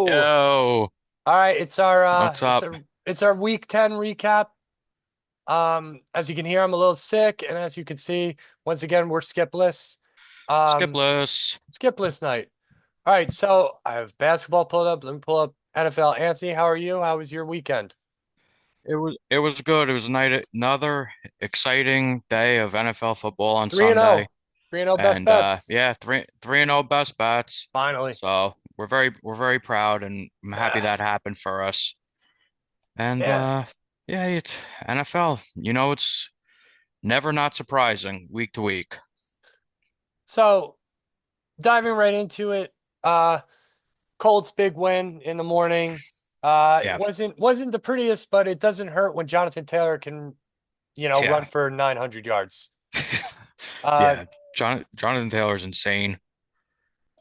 Yo, Yo, all right, it's our what's up? it's our week 10 recap. As you can hear, I'm a little sick, and as you can see, once again, we're skipless. Um, Skipless. skipless night. All right, so I have basketball pulled up. Let me pull up NFL. Anthony, how are you? How was your weekend? It was good. It was another exciting day of NFL football on 3 and Sunday. 0. 3 and 0 best And bets. yeah, three and oh best bets. Finally. So we're very proud and I'm happy Ah, that happened for us. And man. yeah, it's NFL. It's never not surprising week to week. So, diving right into it, uh Colts big win in the morning. It Yeah. wasn't the prettiest, but it doesn't hurt when Jonathan Taylor can, run Yeah. for 900 yards. Uh, Yeah. Jonathan Taylor's insane.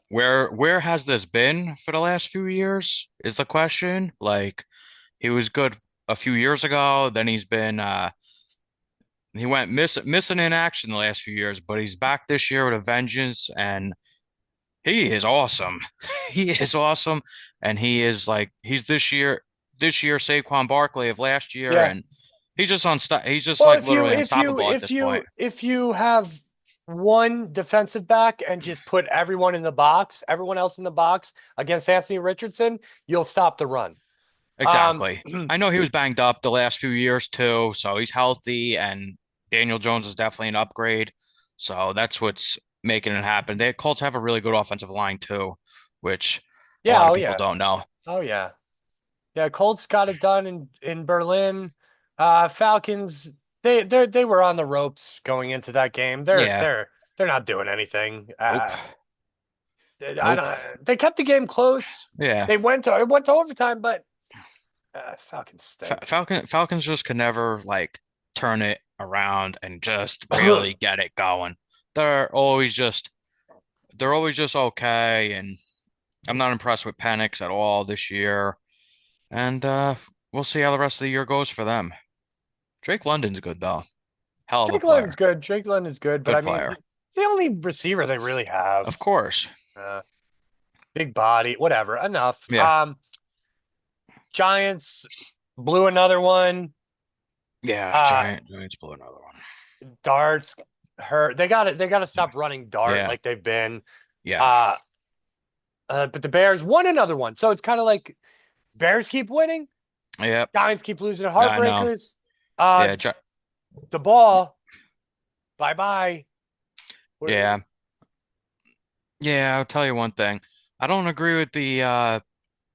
Where has this been for the last few years is the question. Like he was good a few years ago, then he went missing in action the last few years, but he's back this year with a vengeance and he is awesome. He is awesome and he's this year Saquon Barkley of last year yeah. and he's just Well, like literally unstoppable at this point. if you have one defensive back and just put everyone else in the box against Anthony Richardson, you'll stop the run. Um, Exactly. I know he was banged up the last few years too, so he's healthy and Daniel Jones is definitely an upgrade. So that's what's making it happen. The Colts have a really good offensive line too, which a lot yeah, of oh people yeah, don't know. oh yeah, yeah. Colts got it done in Berlin. Falcons, they were on the ropes going into that game. Yeah. They're not doing anything. Nope. I Nope. don't. They kept the game close. Yeah. It went to overtime, but Falcons stink. Falcons just can never like turn it around and just really get it going. They're always just they're always just okay, and I'm not impressed with Penix at all this year. And we'll see how the rest of the year goes for them. Drake London's good though. Hell of a Drake London's player. good. Drake London's good, but Good I mean, player. it's the only receiver they really have. Of course. Uh, Big body, whatever. Enough. Yeah. Giants blew another one. Yeah. Uh, Giants blew another one. Darts hurt. They got to stop running dart Yeah. like they've been. Yeah. Uh, but the Bears won another one. So it's kind of like Bears keep winning, Yep. Giants keep losing to Yeah, I know. heartbreakers. Uh, Yeah. the ball, bye bye. Yeah. Yeah. I'll tell you one thing. I don't agree with the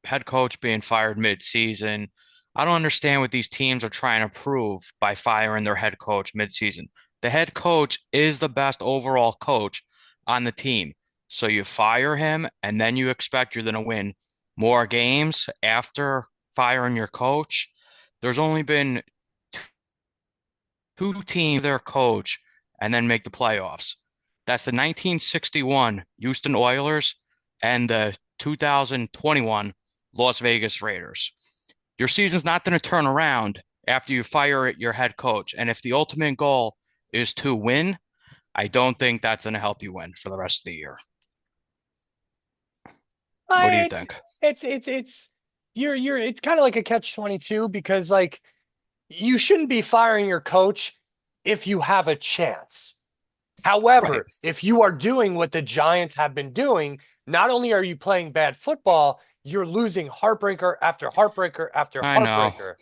head coach being fired mid-season. I don't understand what these teams are trying to prove by firing their head coach mid-season. The head coach is the best overall coach on the team. So you fire him and then you expect you're going to win more games after firing your coach. There's only been two teams their coach and then make the playoffs. That's the 1961 Houston Oilers and the 2021 Las Vegas Raiders. Your season's not going to turn around after you fire your head coach. And if the ultimate goal is to win, I don't think that's going to help you win for the rest of the year. What do you It's think? it's you're it's kind of like a catch 22 because like you shouldn't be firing your coach if you have a chance. Right. However, if you are doing what the Giants have been doing, not only are you playing bad football, you're losing heartbreaker after heartbreaker after I know. heartbreaker.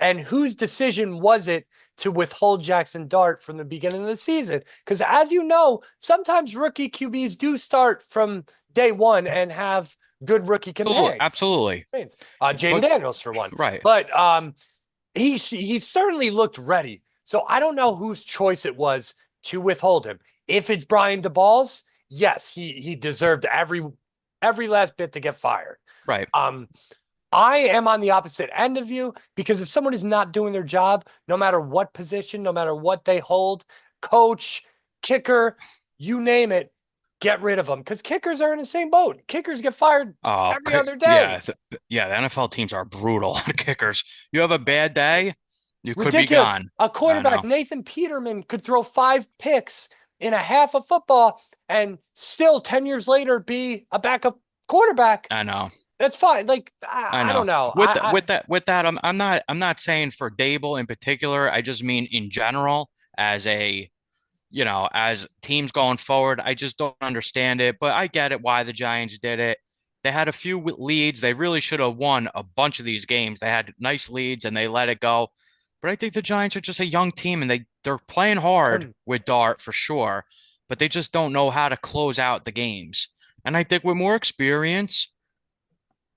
And whose decision was it to withhold Jackson Dart from the beginning of the season? Because as you know, sometimes rookie QBs do start from day one and have good rookie Absolutely. campaigns. Absolutely. Jaden But Daniels for one. right. But he certainly looked ready. So I don't know whose choice it was to withhold him. If it's Brian DeBall's, yes, he deserved every last bit to get fired. Right. Um, I am on the opposite end of you because if someone is not doing their job, no matter what position, no matter what they hold, coach, kicker, you name it, get rid of them because kickers are in the same boat. Kickers get fired Oh, every other yeah. day. Yeah, the NFL teams are brutal on kickers. You have a bad day, you could be Ridiculous. gone. A I quarterback, know. Nathan Peterman, could throw 5 picks in a half of football and still 10 years later be a backup quarterback. I know. That's fine. Like I I don't know. know. With that, I'm not saying for Dable in particular. I just mean in general as a as teams going forward. I just don't understand it, but I get it why the Giants did it. They had a few leads. They really should have won a bunch of these games. They had nice leads and they let it go. But I think the Giants are just a young team and they're playing hard with Dart for sure, but they just don't know how to close out the games. And I think with more experience,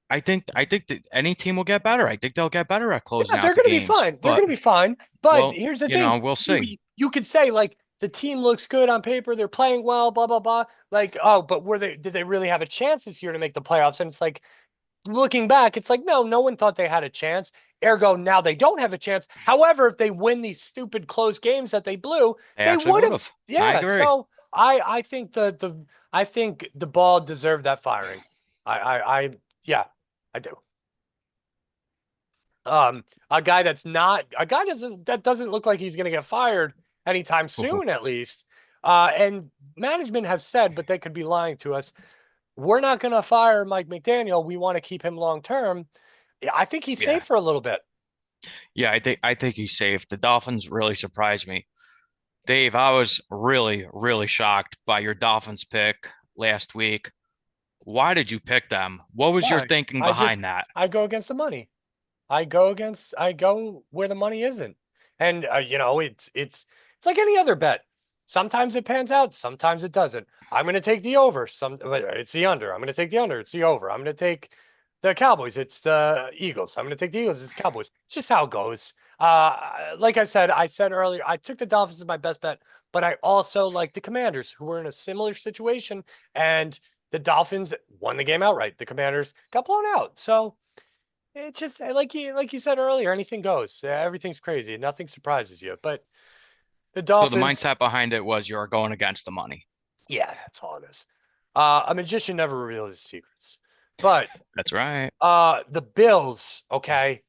I think that any team will get better. I think they'll get better at closing Yeah, out they're the going to be games. fine. They're But going to be fine. But well, here's the thing: we'll you see. you could say like the team looks good on paper, they're playing well, blah blah blah. Like, oh, but were they did they really have a chance this year to make the playoffs? And it's like looking back, it's like no, no one thought they had a chance. Ergo, now they don't have a chance. However, if they win these stupid close games that they blew, They they actually would would have. have. I Yeah. agree. So I think I think the ball deserved that firing. I yeah, I do. A guy that's not a guy doesn't that doesn't look like he's going to get fired anytime soon, at least. And management has said, but they could be lying to us. We're not going to fire Mike McDaniel. We want to keep him long term. Yeah, I think he's Yeah. safe for a little bit. Yeah, I think he's safe. The Dolphins really surprised me. Dave, I was really, really shocked by your Dolphins pick last week. Why did you pick them? What was your Why? thinking I just behind that? I go against the money. I go where the money isn't. And it's like any other bet. Sometimes it pans out, sometimes it doesn't. I'm going to take the over, it's the under. I'm going to take the under, it's the over. I'm going to take the Cowboys, it's the Eagles. I'm going to take the Eagles, it's the Cowboys. It's just how it goes. Like I said earlier, I took the Dolphins as my best bet, but I also like the Commanders who were in a similar situation and the Dolphins won the game outright. The Commanders got blown out. So, it's just like you said earlier, anything goes. Everything's crazy. Nothing surprises you. But the So the Dolphins, mindset behind it was you're going against the money. yeah, that's all it is. A magician never reveals his secrets. But That's right. the Bills, okay.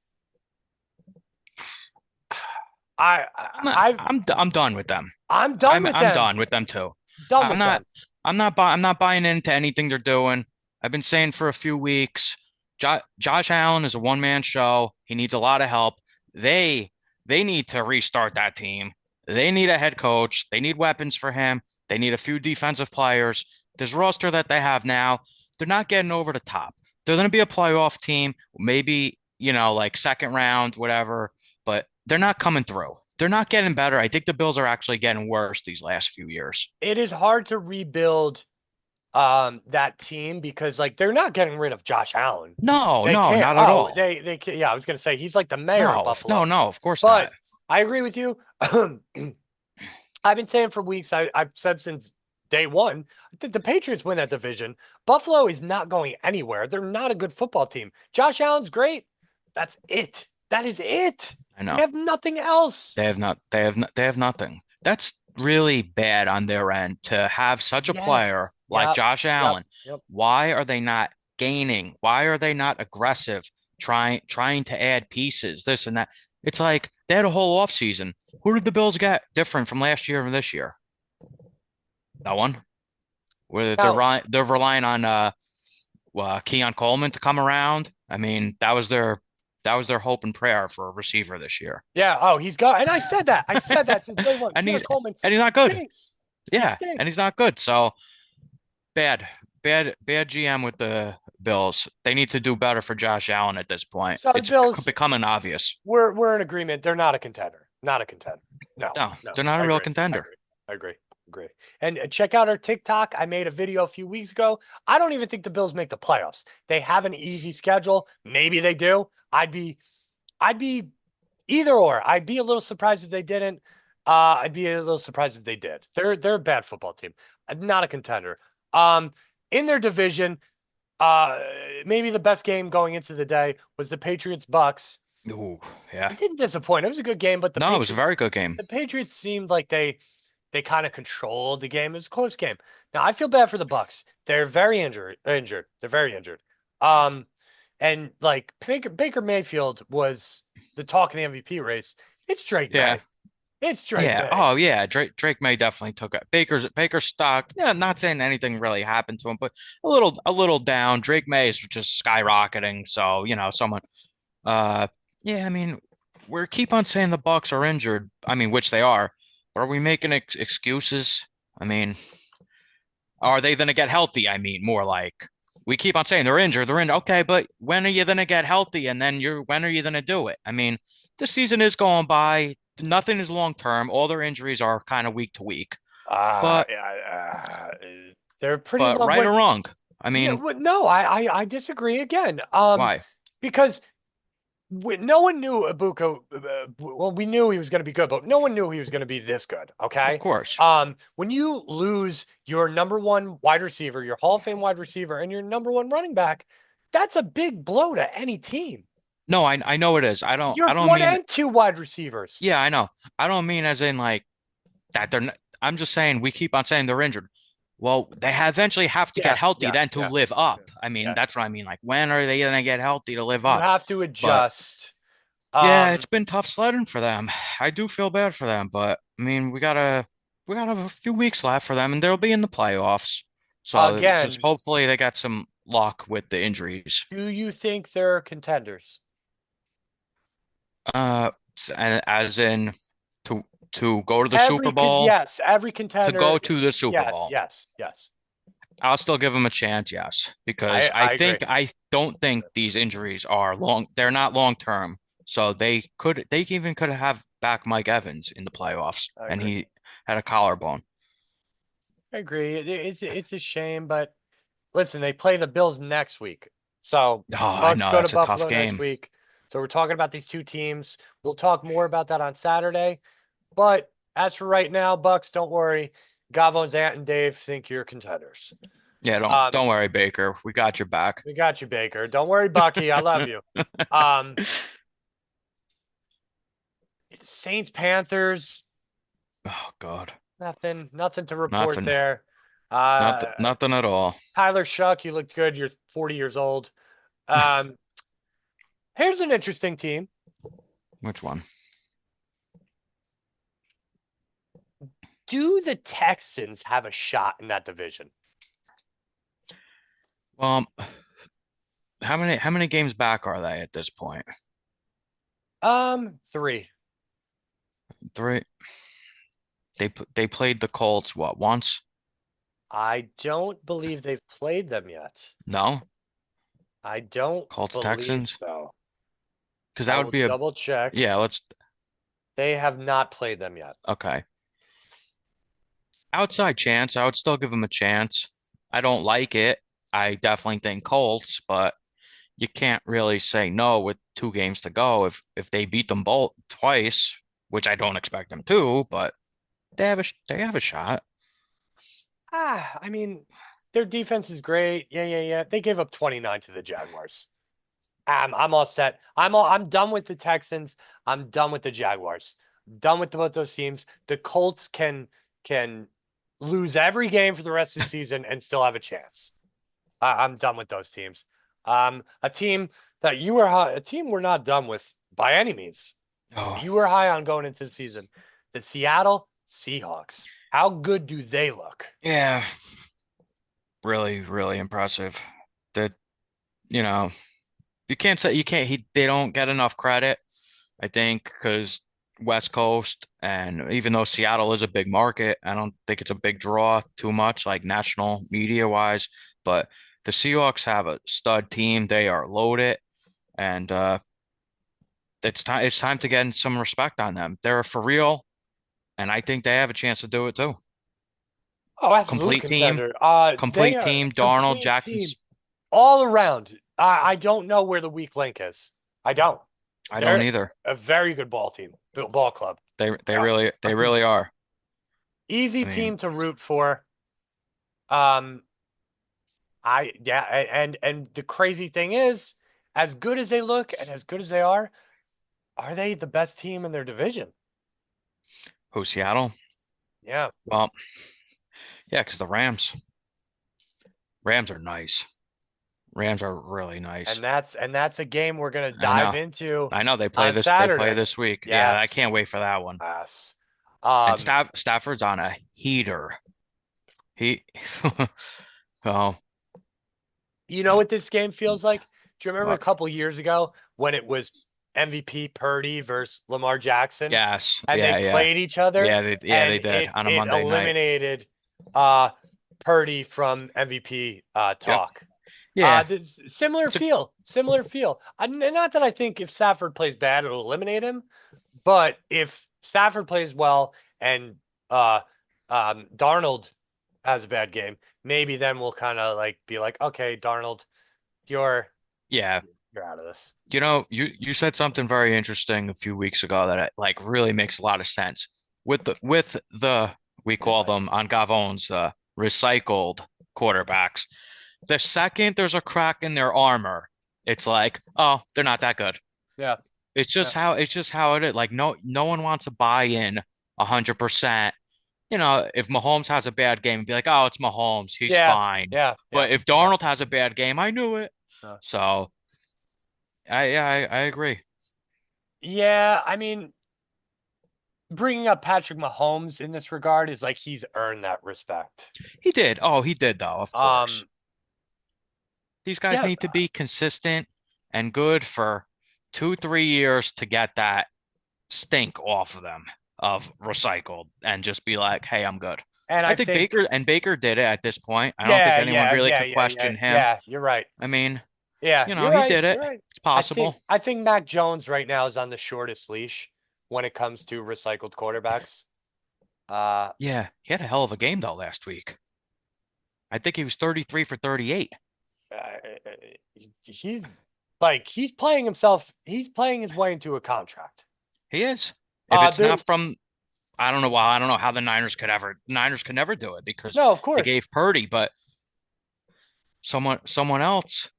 I I'm not, I've I'm done with them. I'm done I'm with I'm them. done with them too. Done I'm with not them. I'm not buying into anything they're doing. I've been saying for a few weeks, Josh Allen is a one-man show. He needs a lot of help. They they need to restart that team. They need a head coach. They need weapons for him. They need a few defensive players. This roster that they have now, they're not getting over the top. They're going to be a playoff team, maybe, like second round, whatever, but they're not coming through. They're not getting better. I think the Bills are actually getting worse these last few years. It is hard to rebuild that team because like they're not getting rid of Josh Allen. No, They no, can't. not at Oh, all. they can't. Yeah, I was gonna say he's like the mayor of No, no, Buffalo. no, of course But not. I agree with you. I've been saying for weeks, I've said since day one, the Patriots win that division. Buffalo is not going anywhere. They're not a good football team. Josh Allen's great. That's it. That is it. I They know. have nothing else. They have nothing. That's really bad on their end to have such a Yes. player like Yep. Josh Yep. Allen. Yep. Why are they not gaining? Why are they not aggressive, trying to add pieces, this and that? It's like they had a whole offseason. Who did the Bills get different from last year and this year? No one. Where Now, they're relying on Keon Coleman to come around. I mean, that was their hope and prayer for a receiver this year. yeah. Oh, he's got. And I said that. I said that since day one. And Keon he's Coleman and he's not good. stinks. He Yeah, and he's stinks. not good. So bad, bad GM with the Bills. They need to do better for Josh Allen at this point. So the It's Bills, becoming obvious. we're in agreement. They're not a contender. Not a contender. No, No, no. they're not I a real agree. I contender. agree. I agree. Agree. And check out our TikTok. I made a video a few weeks ago. I don't even think the Bills make the playoffs. They have an easy schedule. Maybe they do. I'd be either or. I'd be a little surprised if they didn't. I'd be a little surprised if they did. They're a bad football team. Not a contender. Um, in their division, uh, maybe the best game going into the day was the Patriots Bucks. Ooh, yeah. It didn't disappoint. It was a good game, but No, it was a very good game. the Patriots seemed like they kind of controlled the game. It was a close game. Now I feel bad for the Bucks. They're very injured. They're very injured. Um, and like Baker Mayfield was the talk of the MVP race. It's Drake Yeah, May. It's Drake Yeah. May. Oh, yeah. Drake May definitely took it. Baker's stock. Yeah, not saying anything really happened to him, but a little down. Drake May is just skyrocketing. So, someone uh yeah, I mean, we keep on saying the Bucks are injured. I mean, which they are. But are we making excuses? I mean, are they gonna get healthy? I mean, more like we keep on saying they're injured, they're in. Okay, but when are you gonna get healthy? And then when are you gonna do it? I mean, the season is going by. Nothing is long term. All their injuries are kind of week to week. Uh, But yeah, they're pretty but low. right When or wrong, I yeah, mean, no, I disagree again. why? Because no one knew Ibuka. Well, we knew he was going to be good, but no one knew he was going to be this good. Of Okay. course. When you lose your number one wide receiver, your Hall of Fame wide receiver, and your number one running back, that's a big blow to any team. No, I know it is. I don't You I have don't one mean and two wide receivers. yeah, I know. I don't mean as in like that they're not, I'm just saying we keep on saying they're injured. Well, they eventually have to get Yeah, healthy yeah, then to yeah, live yeah, up. I mean, yeah. that's what I mean. Like, when are they gonna get healthy to live You up? have to But adjust. yeah, Um, it's been tough sledding for them. I do feel bad for them, but I mean, we got a few weeks left for them, and they'll be in the playoffs. So just Again, hopefully they got some luck with the injuries. do you think they're contenders? Uh, and as in to to go to the Super Bowl, Yes, every to go contender. to the Super Yes, Bowl. yes, yes. I'll still give them a chance, yes, because I agree. I don't think these injuries are long. They're not long term, so they even could have back Mike Evans in the playoffs, I and agree. he had a collarbone. I agree. It's a shame, but listen, they play the Bills next week. So Oh, I Bucks know go to that's a tough Buffalo next game. week. So we're talking about these two teams. We'll talk more about that on Saturday. But as for right now, Bucks, don't worry. Gavo's Ant and Dave think you're contenders. Yeah, don't Um, don't worry, Baker. We got your back. we got you, Baker. Don't worry, Bucky. I love you. Um, Saints Panthers, Oh God, nothing to report nothing, there. nothing, Uh, nothing at all. Tyler Shuck, you looked good. You're 40 years old. Um, Here's an interesting team. Which one? Do the Texans have a shot in that division? Well, how many games back are they at this point? Three. Three. They played the Colts what, once? I don't believe they've played them yet. No, I don't Colts believe Texans. so. Because I that would will be a double check. yeah. Let's They have not played them yet. okay. Outside chance. I would still give them a chance. I don't like it. I definitely think Colts, but you can't really say no with 2 games to go if they beat them both twice, which I don't expect them to, but they have a shot. I mean, their defense is great. Yeah, yeah, yeah. They gave up 29 to the Jaguars. I'm all set. I'm done with the Texans. I'm done with the Jaguars. Done with both those teams. The Colts can lose every game for the rest of the season and still have a chance. I'm done with those teams. A team that you were high, a team we're not done with by any means. Oh, You were high on going into the season. The Seattle Seahawks. How good do they look? yeah, really, really impressive. That you know, you can't say you can't. They don't get enough credit, I think, because West Coast, and even though Seattle is a big market, I don't think it's a big draw too much, like national media wise. But the Seahawks have a stud team. They are loaded, and it's time to get some respect on them. They're for real, and I think they have a chance to do it too. Oh, absolute Complete team, contender. They complete are team. Darnold, complete Jackson. team all around. I don't know where the weak link is. I don't. I don't They're either. a very good ball team, ball club. They They they are. really they really are. Easy I mean, team to root for. Um, yeah, and the crazy thing is, as good as they look and as good as they are they the best team in their division? who, Seattle? Yeah. Well, yeah, because the Rams are nice. Rams are really nice. And that's a game we're gonna I dive know. into I know they play on this they play Saturday. this week. Yeah, I Yes. can't wait for that one. Yes. And Um, Stafford's on a heater. He, oh you know what this game feels like? Do you remember a what? couple years ago when it was MVP Purdy versus Lamar Jackson, Yes, and they yeah. played each other, They and did on a it Monday night. eliminated uh Purdy from MVP Yep. talk. Yeah, This similar it's a feel, similar feel. Not that I think if Stafford plays bad, it'll eliminate him, but if Stafford plays well and uh, Darnold has a bad game, maybe then we'll kind of like be like, okay, Darnold, you're yeah. you're out of this. You know, you said something very interesting a few weeks ago that like really makes a lot of sense. With the we call them on Gavon's recycled quarterbacks. The second there's a crack in their armor, it's like, oh, they're not that good. Yeah, yeah, It's just how it is. Like no one wants to buy in 100%. You know, if Mahomes has a bad game, be like, oh, it's Mahomes, he's yeah, fine. yeah, yeah, But if yeah. Darnold has a bad game, I knew it. Uh, So I agree. yeah, I mean, bringing up Patrick Mahomes in this regard is like he's earned that respect. He did. Oh, he did though, of course. Um, These guys yeah, need to be consistent and good for 2, 3 years to get that stink off of them of recycled and just be like, hey, I'm good. and I I think think, Baker did it at this point. I don't think yeah, anyone yeah, really yeah, could yeah, yeah, question him. yeah. You're right. I mean, Yeah, you know, you're he right. did it. You're right. It's possible. I think Mac Jones right now is on the shortest leash when it comes to recycled quarterbacks. Uh, Yeah, he had a hell of a game though last week. I think he was 33 for 38. he's like he's playing himself. He's playing his way into a contract. He is. If it's There. not from I don't know why. I don't know how Niners could never do it because No, of they course. gave Purdy, but someone else.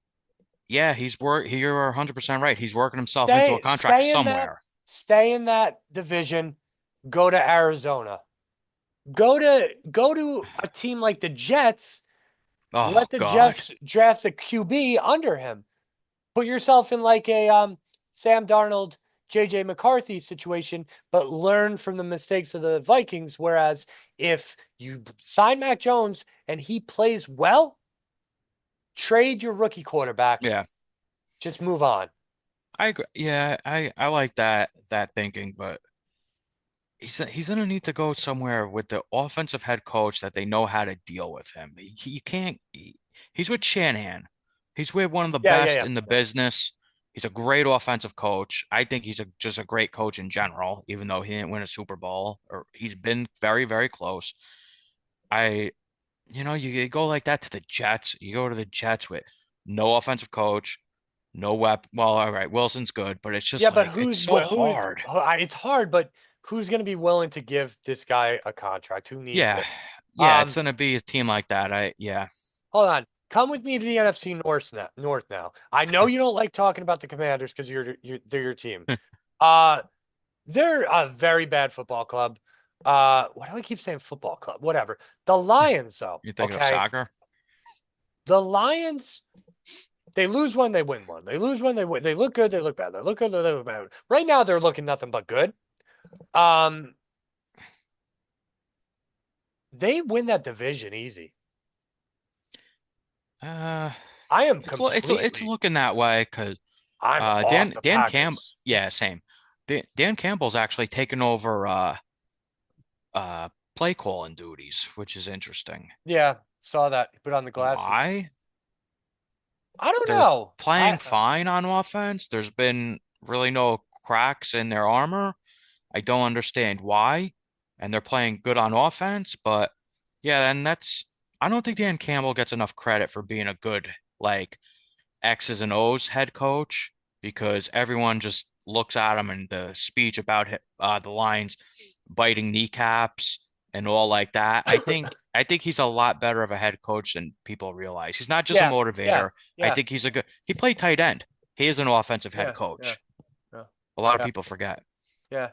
Yeah, you're 100% right. He's working himself into a contract Stay in that. somewhere. Stay in that division. Go to Arizona. Go to a team like the Jets. Oh Let the God. Jets draft a QB under him. Put yourself in like a Sam Darnold, JJ McCarthy situation, but learn from the mistakes of the Vikings. Whereas if you sign Mac Jones and he plays well, trade your rookie quarterback. Yeah. Just move on. I agree. Yeah, I like that thinking, but he's gonna need to go somewhere with the offensive head coach that they know how to deal with him. You can't. He's with Shanahan. He's with one of the Yeah, yeah, best yeah, in the yeah. business. He's a great offensive coach. I think he's just a great coach in general, even though he didn't win a Super Bowl or he's been very, very close. I, you go like that to the Jets. You go to the Jets with no offensive coach, no weapon. Well, all right, Wilson's good, but it's just Yeah, but like it's so hard. it's hard, but who's going to be willing to give this guy a contract? Who needs Yeah. it? Yeah, it's Um, gonna be a team like that. Yeah. Hold on. Come with me to the NFC North now. North now. I know you don't like talking about the Commanders because they're your team. Uh, they're a very bad football club. Why do I keep saying football club? Whatever. The Lions, though. You're thinking of Okay, soccer? the Lions. They lose one, they win one. They lose one, they win. They look good, they look bad. They look good, they look bad. Right now, they're looking nothing but good. Um, they win that division easy. Uh, I am it's completely. looking that way because I'm off the Dan Campbell, Packers. yeah, same. Dan Campbell's actually taken over play calling duties, which is interesting. Yeah, saw that. He put on the glasses. Why? I don't They're know. playing fine on offense. There's been really no cracks in their armor. I don't understand why. And they're playing good on offense, but yeah, and I don't think Dan Campbell gets enough credit for being a good like X's and O's head coach because everyone just looks at him and the speech about the Lions biting kneecaps and all like that. I think he's a lot better of a head coach than people realize. He's not just a Yeah, yeah, motivator. I yeah, think he played tight end. He is an offensive head yeah, yeah, coach. yeah, A lot of yeah, people forget. yeah.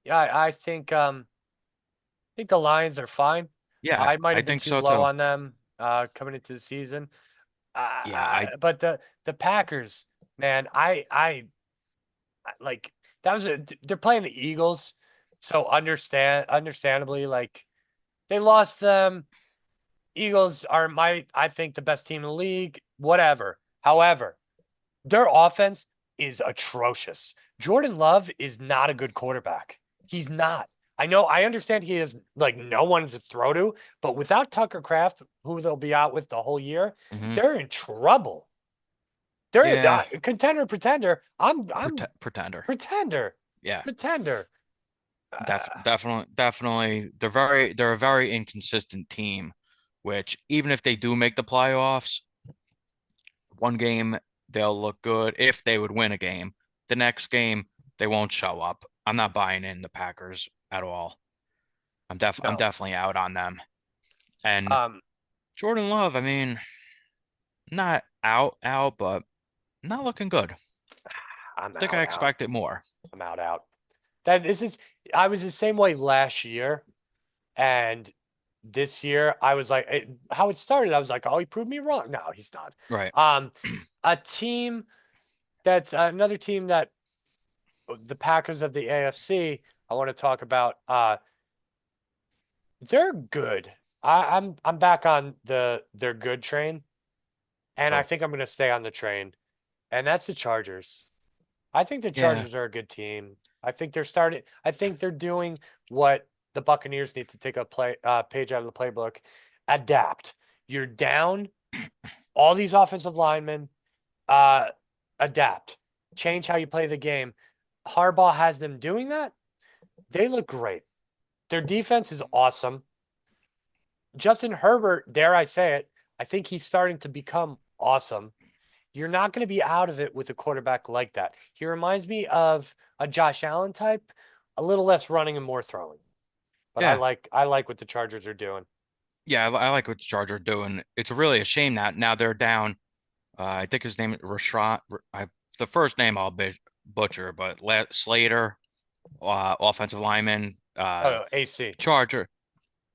Yeah, I think the Lions are fine. Yeah, I might I have been think too so low too. on them coming into the season. Yeah, I But the Packers, man, like that was they're playing the Eagles. So understandably, like they lost them. Eagles are I think the best team in the league. Whatever. However, their offense is atrocious. Jordan Love is not a good quarterback. He's not. I understand he has like no one to throw to, but without Tucker Kraft, who they'll be out with the whole year, Hmm. they're in trouble. They're Yeah, contender, pretender. I'm pretender. pretender, Yeah, pretender. Uh, definitely. They're a very inconsistent team, which even if they do make the playoffs, one game they'll look good if they would win a game. The next game they won't show up. I'm not buying in the Packers at all. I'm no. definitely out on them. And Um, Jordan Love, I mean, not out, but not looking good. I I'm think I out. expected more. I'm out. That this is. I was the same way last year, and this year I was like, how it started. I was like, oh, he proved me wrong. No, he's not. Right. Um, a team that's another team that the Packers of the AFC. I want to talk about. They're good. I'm back on they're good train, and I Oh, think I'm gonna stay on the train, and that's the Chargers. I think the yeah. Chargers are a good team. I think they're starting. I think they're doing what the Buccaneers need to take a page out of the playbook. Adapt. You're down all these offensive linemen. Uh, adapt. Change how you play the game. Harbaugh has them doing that. They look great. Their defense is awesome. Justin Herbert, dare I say it, I think he's starting to become awesome. You're not going to be out of it with a quarterback like that. He reminds me of a Josh Allen type, a little less running and more throwing. But Yeah. I like what the Chargers are doing. Yeah, I like what the Chargers are doing. It's really a shame that now they're down. I think his name is Rashad. The first name I'll butcher, but Slater, offensive lineman, Oh, AC. Charger.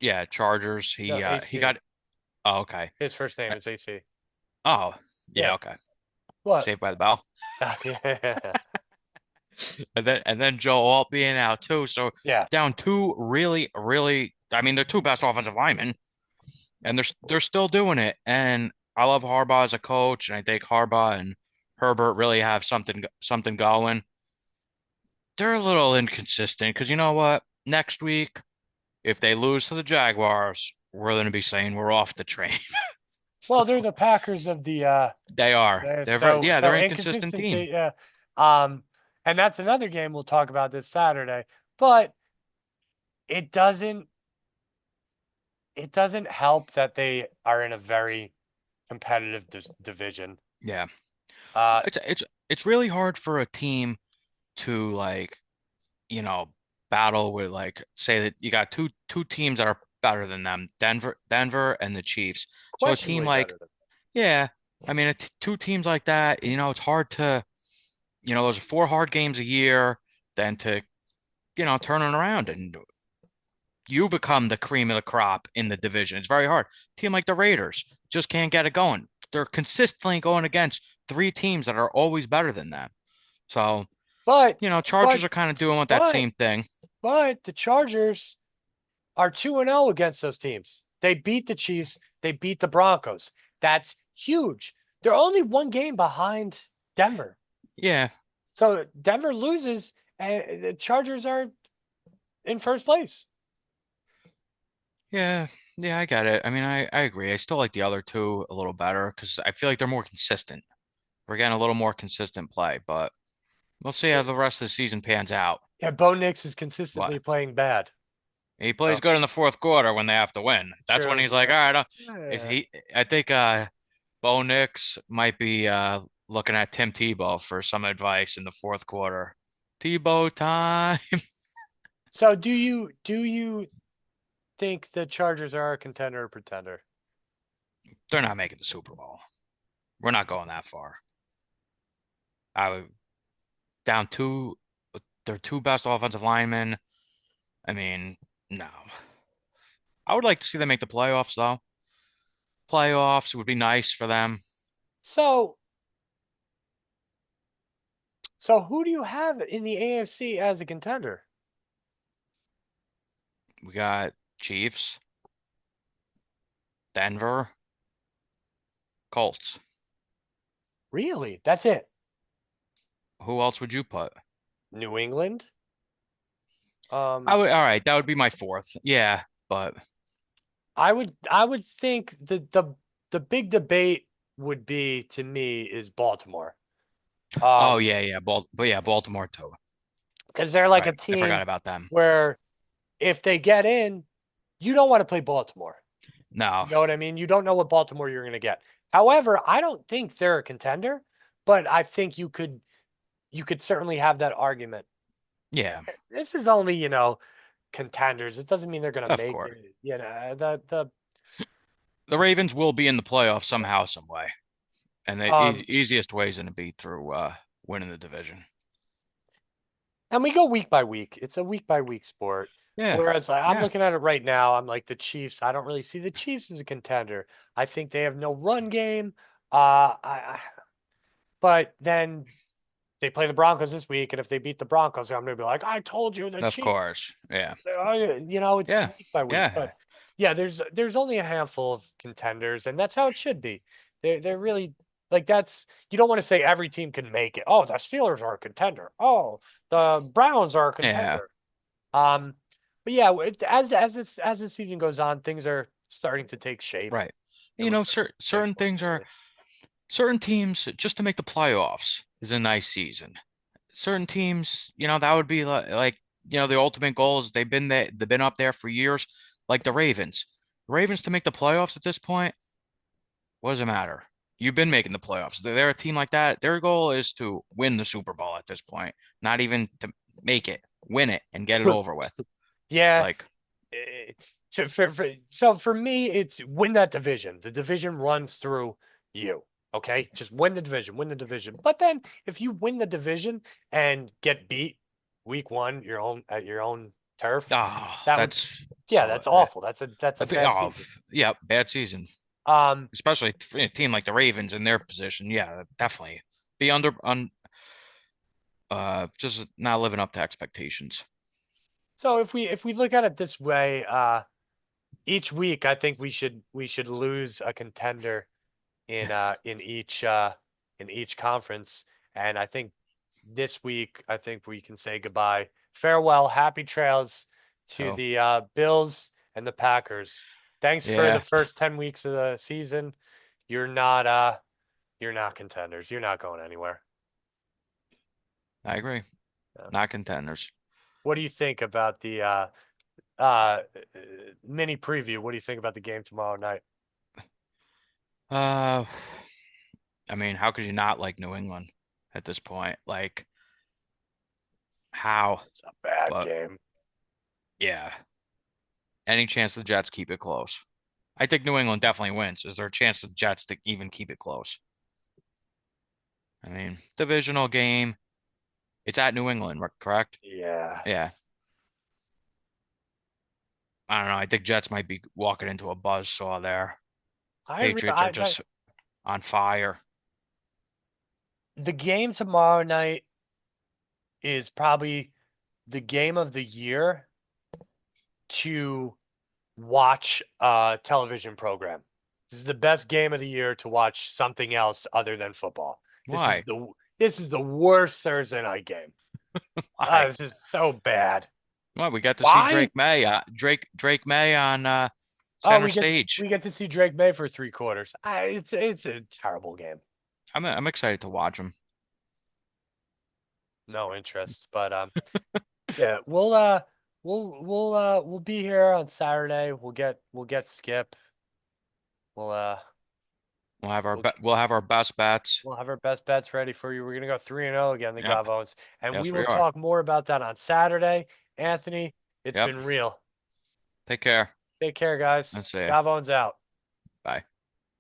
Yeah, Chargers. No, He AC. got. Oh, okay. His first name Uh, is AC. Oh, yeah, Yeah. okay. What? Saved by the Bell. Yeah. And then Joe Alt being out too. So Yeah. down two really. I mean, they're two best offensive linemen, and they're still doing it. And I love Harbaugh as a coach, and I think Harbaugh and Herbert really have something going. They're a little inconsistent because you know what? Next week, if they lose to the Jaguars, we're going to be saying we're off the train. Well, they're the Packers of the They are. They're so an inconsistent team. inconsistency, yeah. Um, and that's another game we'll talk about this Saturday. But it doesn't it doesn't help that they are in a very competitive division. Yeah. Uh, It's really hard for a team to you know, battle with say that you got two teams that are better than them, Denver and the Chiefs. So a team questionably like, better than. yeah, I mean, two teams like that, it's hard to, those are four hard games a year, then to, turn it around and you become the cream of the crop in the division. It's very hard. Team like the Raiders just can't get it going. They're consistently going against three teams that are always better than them. So, But Chargers but are kind of doing with that but same thing. but the Chargers are 2-0 against those teams. They beat the Chiefs, they beat the Broncos. That's huge. They're only one game behind Denver. Yeah, So Denver loses and the Chargers are in first place. yeah, yeah, I get it. I mean, I agree. I still like the other two a little better because I feel like they're more consistent. We're getting a little more consistent play, but we'll see how the rest of the season pans out. Yeah, Bo Nix is What? consistently playing bad. He plays So good in the fourth quarter when they have to win. That's when true. he's like, all Yeah. right, is Yeah. he? I think Bo Nix might be looking at Tim Tebow for some advice in the fourth quarter. Tebow time. So do you think the Chargers are a contender or pretender? They're not making the Super Bowl. We're not going that far. I would down two, their two best offensive linemen. I mean, no. I would like to see them make the playoffs though. Playoffs would be nice for them. So so who do you have in the AFC as a contender? We got Chiefs, Denver, Colts. Really? That's it. Who else would you put? New England? I Um, would, all right, that would be my fourth. Yeah, but I would think the big debate would be to me is Baltimore. oh Um, yeah, yeah, but yeah, Baltimore too. because they're like a Right. I forgot team about them. where if they get in, you don't want to play Baltimore. No. You know what I mean? You don't know what Baltimore you're going to get. However, I don't think they're a contender, but I think you could certainly have that argument. Yeah, This is only, contenders. It doesn't mean they're going to of make course. it. The The Ravens will be in the playoffs somehow, some way. And the um easiest way is going to be through winning the division. and we go week by week. It's a week by week sport. Yeah. Whereas like, I'm Yeah. looking at it right now, I'm like the Chiefs. I don't really see the Chiefs as a contender. I think they have no run game. But then they play the Broncos this week, and if they beat the Broncos, I'm gonna be like, I told you the Of Chiefs. course. Yeah. It's Yeah. week by week. Yeah. But yeah, there's only a handful of contenders, and that's how it should be. They're really like that's you don't want to say every team can make it. Oh, the Steelers are a contender. Oh, the Browns are a Yeah. contender. Um, but yeah, as the season goes on, things are starting to take shape, Right. and You we're know, starting to get certain more things are clearly. certain teams just to make the playoffs is a nice season. Certain teams, that would be the ultimate goal is they've been up there for years, like the Ravens. The Ravens to make the playoffs at this point, what does it matter? You've been making the playoffs. They're a team like that. Their goal is to win the Super Bowl at this point, not even to make it, win it and get it over with. Yeah, Like, eh, so for me, it's win that division. The division runs through you. Okay, just win the division, win the division. But then, if you win the division and get beat week one, your own turf, that would, that's yeah, so. that's awful. That's a bad Oh, season. yeah, bad season, Um, especially a team like the Ravens in their position. Yeah, definitely be just not living up to expectations. so if we look at it this way, each week, I think we should lose a contender in each conference. And I think this week, I think we can say goodbye. Farewell, happy trails to So, the Bills and the Packers. Thanks for the yeah, first 10 weeks of the season. You're not contenders. You're not going anywhere. I agree. Yeah. Not contenders. What do you think about the uh, mini preview? What do you think about the game tomorrow night? Uh, I mean, how could you not like New England at this point? Like, how? It's a bad But game. yeah, any chance the Jets keep it close? I think New England definitely wins. Is there a chance the Jets to even keep it close? I mean, divisional game. It's at New England, correct? Yeah. Yeah. I don't know. I think Jets might be walking into a buzzsaw there. I re Patriots are I that just on fire. the game tomorrow night is probably the game of the year to watch a television program. This is the best game of the year to watch something else other than football. This is Why? the this is the worst Thursday night game. Why? This is so bad. Well, we got to see Why? Drake May on Oh, center stage. we get to see Drake May for 3 quarters. It's a terrible game. I'm excited to watch him. No interest, but yeah, we'll be here on Saturday. We'll get Skip. We'll uh we'll We'll have our best bets. we'll have our best bets ready for you. We're gonna go 3-0 again, the Yep. Gavos, and we Yes, will we are. talk more about that on Saturday. Anthony, it's Yep. been real. Take care. Take care, And guys. see ya. Gavon's out. Bye.